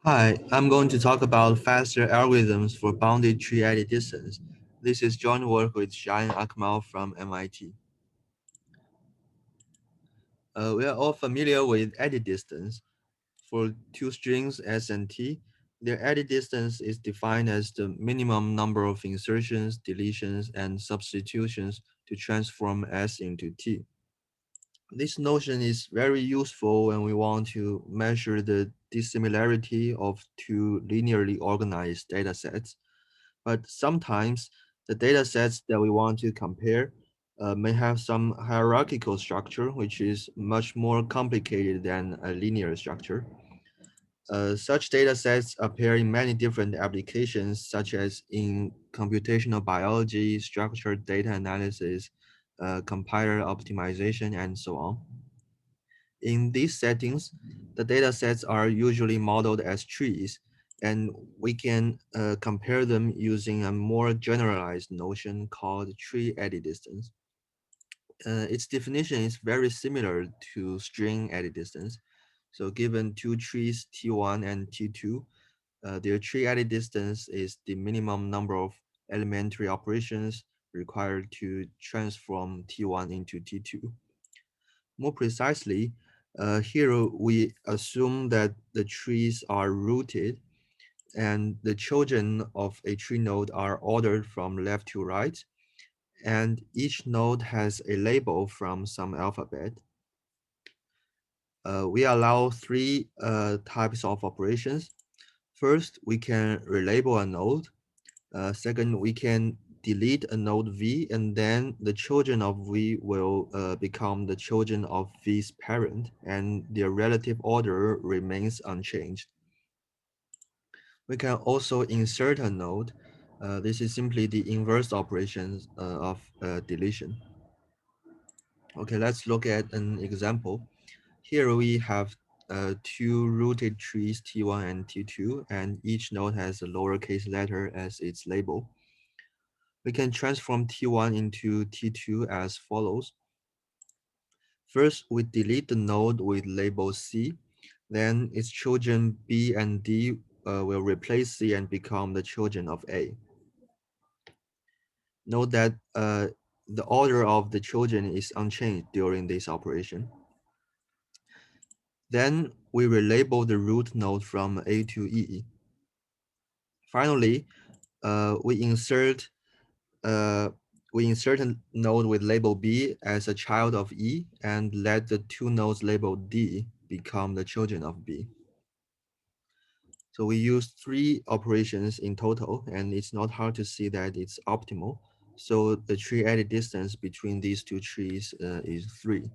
Hi, I'm going to talk about faster algorithms for bounded tree edit distance. This is joint work with Shyan Akmal from MIT. We are all familiar with edit distance. For two strings S and T, their edit distance is defined as the minimum number of insertions, deletions, and substitutions to transform S into T. This notion is very useful when we want to measure the dissimilarity of two linearly organized data sets. But sometimes the data sets that we want to compare may have some hierarchical structure, which is much more complicated than a linear structure. Such data sets appear in many different applications, such as in computational biology, structured data analysis, compiler optimization, and so on. In these settings, the data sets are usually modeled as trees, and we can compare them using a more generalized notion called tree edit distance. Its definition is very similar to string edit distance. So given two trees T1 and T2, their tree edit distance is the minimum number of elementary operations required to transform T1 into T2. More precisely, here we assume that the trees are rooted and the children of a tree node are ordered from left to right, and each node has a label from some alphabet. We allow three types of operations. First, we can relabel a node. Second, we can delete a node V, and then the children of V will become the children of V's parent, and their relative order remains unchanged. We can also insert a node. This is simply the inverse operations of deletion. Okay, let's look at an example. Here we have two rooted trees, T1 and T2, and each node has a lowercase letter as its label. We can transform T1 into T2 as follows. First, we delete the node with label C. Then its children B and D will replace C and become the children of A. Note that the order of the children is unchanged during this operation. Then we relabel the root node from A to E. Finally, we insert uh, a node with label B as a child of E and let the two nodes labeled D become the children of B. So we use three operations in total, and it's not hard to see that it's optimal. So the tree edit distance between these two trees is 3.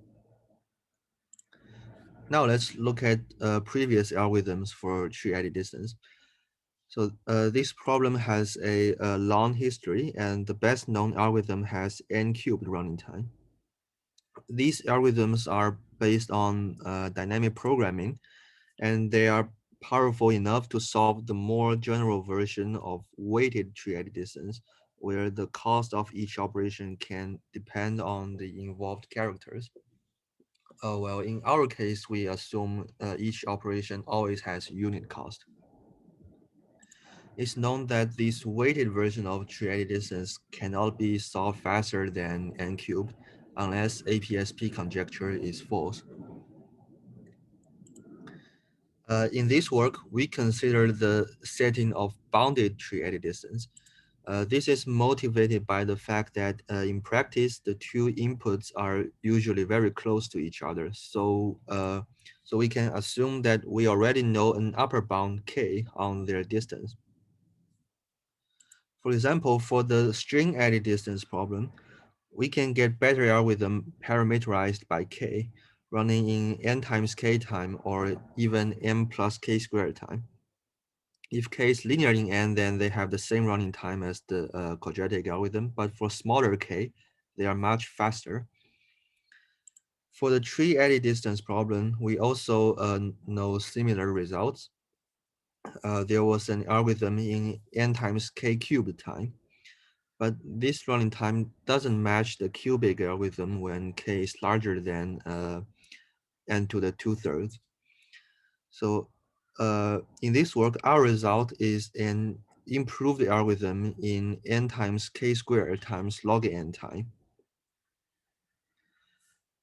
Now let's look at previous algorithms for tree edit distance. So this problem has a long history, and the best known algorithm has n cubed running time. These algorithms are based on dynamic programming, and they are powerful enough to solve the more general version of weighted tree edit distance, where the cost of each operation can depend on the involved characters. Well, in our case, we assume each operation always has unit cost. It's known that this weighted version of tree edit distance cannot be solved faster than n cubed unless APSP conjecture is false. In this work, we consider the setting of bounded tree edit distance. This is motivated by the fact that in practice, the two inputs are usually very close to each other. So we can assume that we already know an upper bound k on their distance. For example, for the string edit distance problem, we can get better algorithm parameterized by k, running in n times k time or even m plus k squared time. If k is linear in n, then they have the same running time as the quadratic algorithm, but for smaller k, they are much faster. For the tree edit distance problem, we also know similar results. There was an algorithm in n times k cubed time, but this running time doesn't match the cubic algorithm when k is larger than n to the 2/3. So In this work, our result is an improved algorithm in n times k squared times log n time.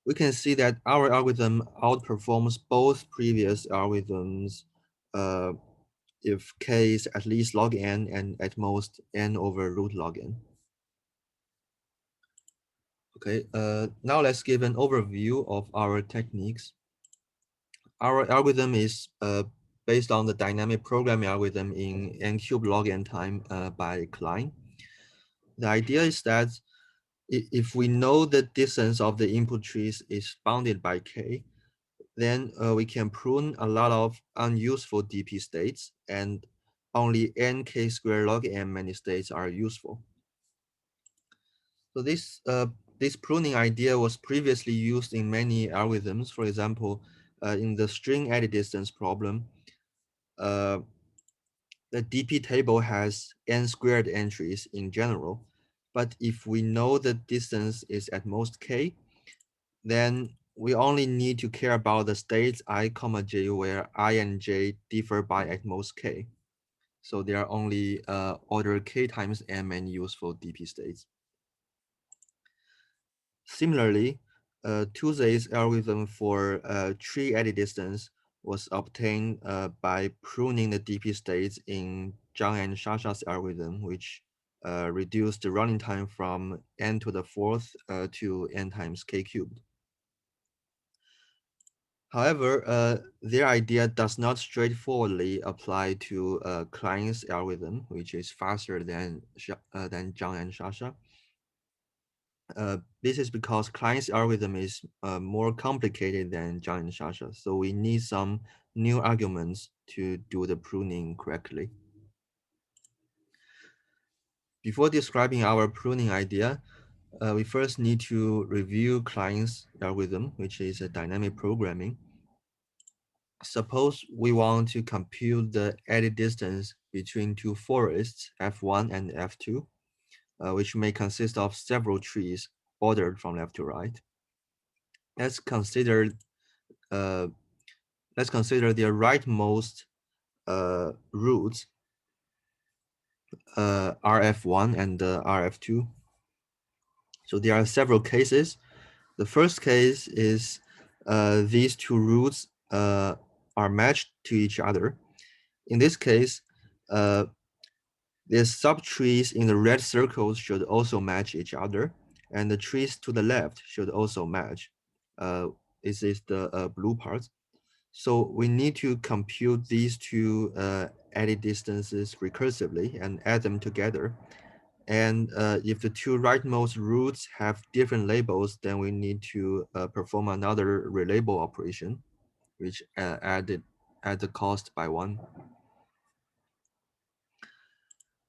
We can see that our algorithm outperforms both previous algorithms uh, if k is at least log n and at most n over root log n. Okay, now let's give an overview of our techniques. Our algorithm is based on the dynamic programming algorithm in n cubed log n time by Klein. The idea is that if we know the distance of the input trees is bounded by k, then we can prune a lot of unuseful DP states, and only nk squared log n many states are useful. So this pruning idea was previously used in many algorithms. For example, in the string edit distance problem, uh, the DP table has n squared entries in general, but if we know the distance is at most k, then we only need to care about the states I comma j where I and j differ by at most k. So there are only order k times m many useful DP states. Similarly, Tuesday's algorithm for tree edit distance was obtained by pruning the DP states in Zhang and Shasha's algorithm, which reduced the running time from n to the fourth to n times k cubed. However, their idea does not straightforwardly apply to Klein's algorithm, which is faster than Zhang and Shasha. This is because Klein's algorithm is more complicated than Zhang and Shasha, so we need some new arguments to do the pruning correctly. Before describing our pruning idea, we first need to review Klein's algorithm, which is a dynamic programming. Suppose we want to compute the edit distance between two forests, F1 and F2, which may consist of several trees ordered from left to right. Let's consider uh, the rightmost roots, RF1 and RF2. So there are several cases. The first case is these two roots are matched to each other. In this case, the subtrees in the red circles should also match each other, and the trees to the left should also match. This is the blue part. So we need to compute these two edit distances recursively and add them together. And if the two rightmost roots have different labels, then we need to perform another relabel operation, which add the cost by 1.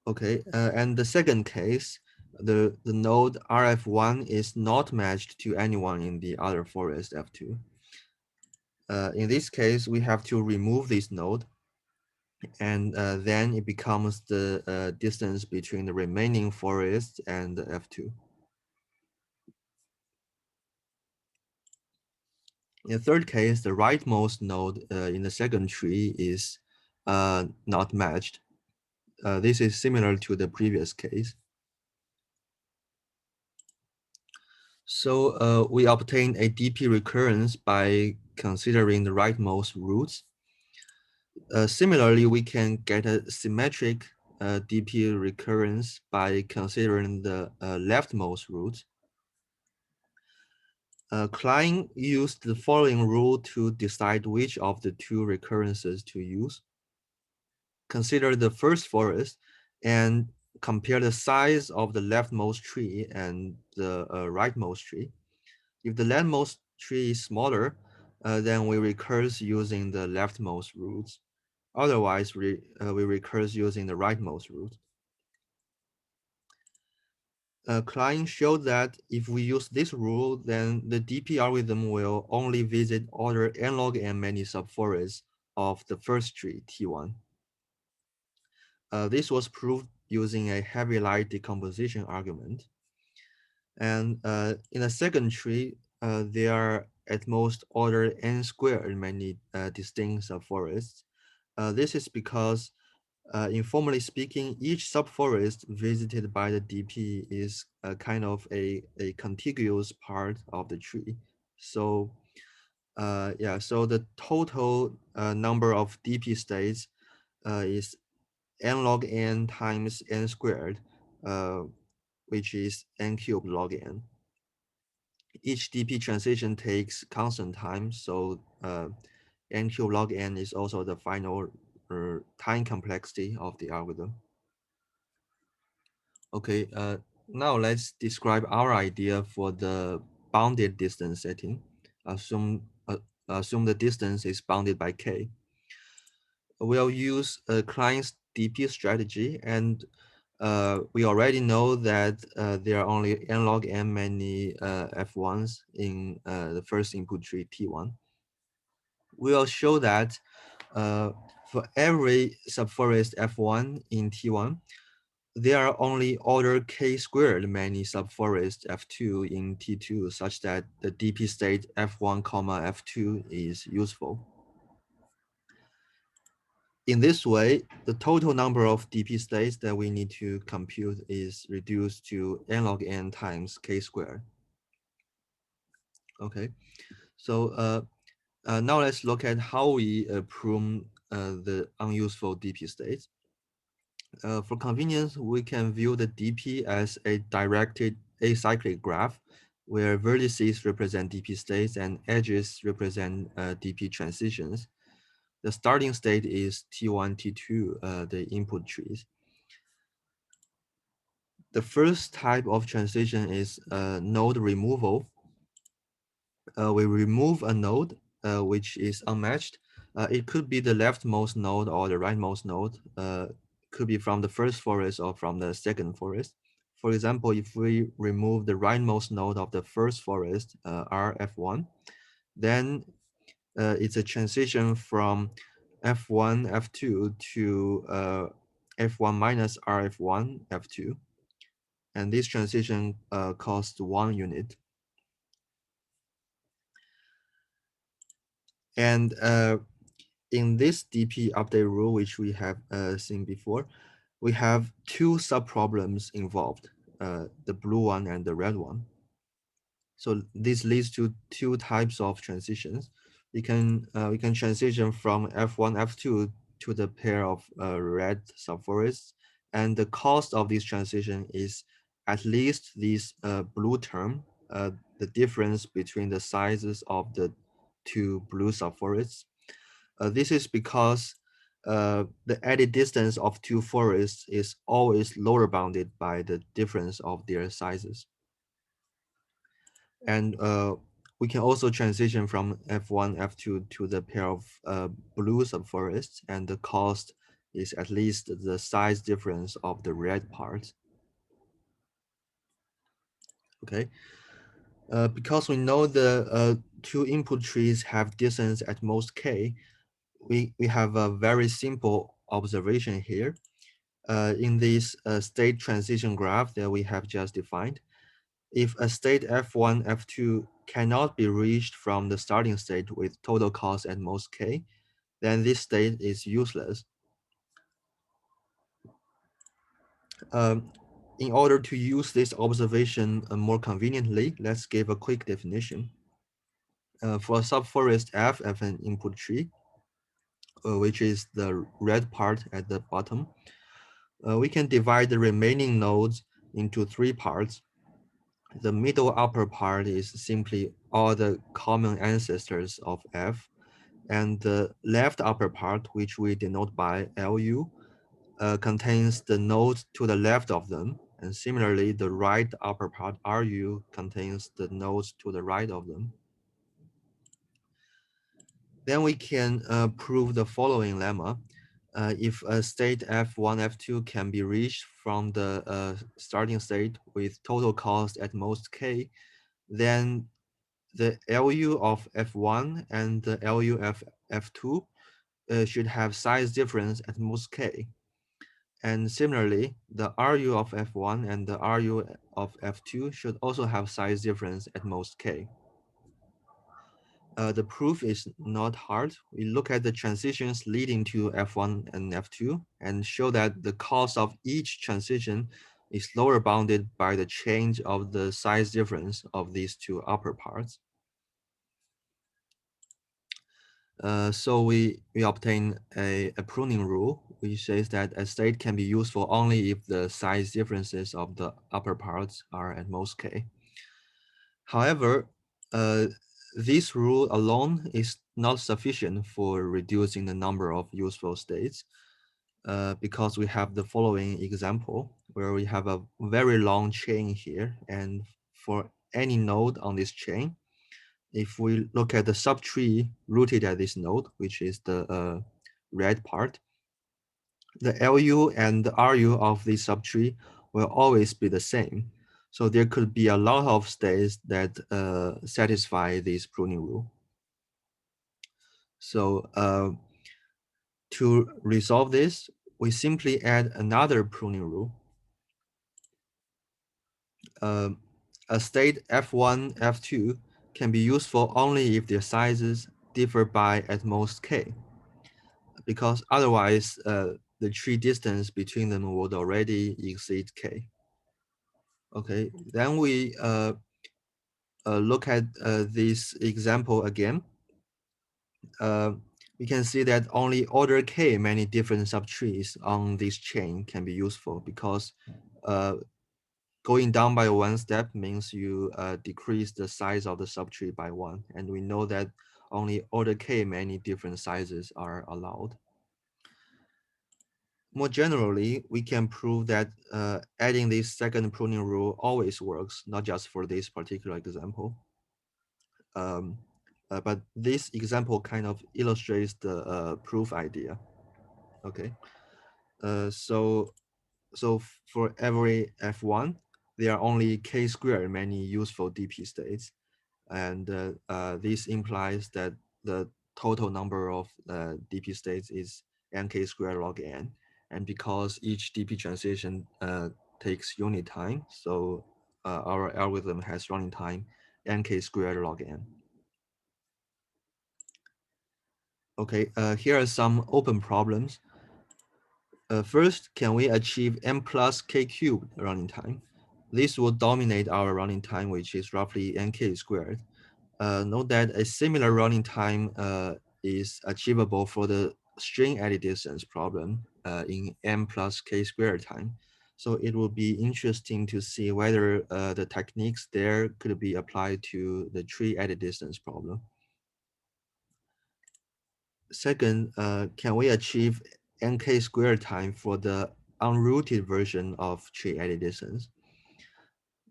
Okay, and the second case, the node RF1 is not matched to anyone in the other forest F2. In this case, we have to remove this node, and then it becomes the distance between the remaining forest and the F2. In the third case, the rightmost node in the second tree is not matched. This is similar to the previous case. So we obtain a DP recurrence by considering the rightmost roots. Similarly, we can get a symmetric DP recurrence by considering the leftmost roots. Klein used the following rule to decide which of the two recurrences to use. Consider the first forest and compare the size of the leftmost tree and the rightmost tree. If the leftmost tree is smaller, then we recurse using the leftmost roots. Otherwise, we recurse using the rightmost root. Klein showed that if we use this rule, then the DP algorithm will only visit order n log n many subforests of the first tree, T1. This was proved using a heavy light decomposition argument. And in the second tree, there are at most order n squared many distinct subforests. This is because, informally speaking, each subforest visited by the DP is a kind of a contiguous part of the tree. So yeah, so the total number of DP states is n log n times n squared, uh, which is n cubed log n. Each DP transition takes constant time, so n cubed log n is also the final time complexity of the algorithm. Okay, now let's describe our idea for the bounded distance setting. Assume the distance is bounded by k. We'll use a client's DP strategy, and we already know that there are only n log n many F1s in the first input tree T1. We'll show that for every subforest F1 in T1, there are only order k squared many subforest F2 in T2, such that the DP state F1, F2 is useful. In this way, the total number of DP states that we need to compute is reduced to n log n times k squared. Okay, so now let's look at how we prune the unuseful DP states. For convenience, we can view the DP as a directed acyclic graph where vertices represent DP states and edges represent DP transitions. The starting state is T1, T2, the input trees. The first type of transition is node removal. We remove a node which is unmatched. It could be the leftmost node or the rightmost node. Could be from the first forest or from the second forest. For example, if we remove the rightmost node of the first forest, RF1, then it's a transition from F1, F2 to F1 minus RF1, F2. And this transition costs 1 unit. And in this DP update rule, which we have seen before, we have two subproblems involved, the blue one and the red one. So this leads to two types of transitions. We can transition from F1, F2 to the pair of red subforests, and the cost of this transition is at least this blue term, the difference between the sizes of the two blue subforests. This is because the added distance of two forests is always lower bounded by the difference of their sizes. And we can also transition from F1, F2 to the pair of blue subforests, and the cost is at least the size difference of the red part. Okay, because we know the two input trees have distance at most k, we have a very simple observation here. In this state transition graph that we have just defined, if a state F1, F2 cannot be reached from the starting state with total cost at most k, then this state is useless. Um, in order to use this observation more conveniently, let's give a quick definition. For subforest F of an input tree, which is the red part at the bottom, we can divide the remaining nodes into three parts. The middle upper part is simply all the common ancestors of F, and the left upper part, which we denote by LU, contains the nodes to the left of them, and similarly, the right upper part, RU, contains the nodes to the right of them. Then we can prove the following lemma. If a state F1, F2 can be reached from the starting state with total cost at most k, then the LU of F1 and the LU of F2 should have size difference at most k. And similarly, the RU of F1 and the RU of F2 should also have size difference at most k. The proof is not hard. We look at the transitions leading to F1 and F2 and show that the cost of each transition is lower bounded by the change of the size difference of these two upper parts. So we obtain a pruning rule, which says that a state can be useful only if the size differences of the upper parts are at most k. However, uh, this rule alone is not sufficient for reducing the number of useful states because we have the following example where we have a very long chain here, and for any node on this chain, if we look at the subtree rooted at this node, which is the red part, the LU and the RU of this subtree will always be the same. So there could be a lot of states that satisfy this pruning rule. So to resolve this, we simply add another pruning rule. A state F1, F2 can be useful only if their sizes differ by at most k, because otherwise the tree distance between them would already exceed k. Okay, then we look at this example again. We can see that only order k many different subtrees on this chain can be useful because going down by one step means you decrease the size of the subtree by one. And we know that only order k many different sizes are allowed. More generally, we can prove that adding this second pruning rule always works, not just for this particular example. But this example kind of illustrates the proof idea. Okay, so for every F1, there are only k squared many useful DP states, and this implies that the total number of DP states is nk squared log n, and because each DP transition takes unit time, so our algorithm has running time nk squared log n. Okay, here are some open problems. First, can we achieve n plus k cubed running time? This will dominate our running time, which is roughly nk squared. Note that a similar running time is achievable for the string edit distance problem in n plus k squared time. So it will be interesting to see whether the techniques there could be applied to the tree edit distance problem. Second, can we achieve nk squared time for the unrooted version of tree edit distance?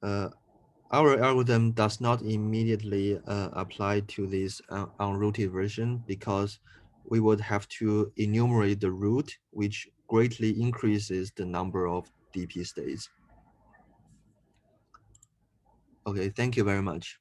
Our algorithm does not immediately apply to this unrooted version because we would have to enumerate the root, which greatly increases the number of DP states. Okay, thank you very much.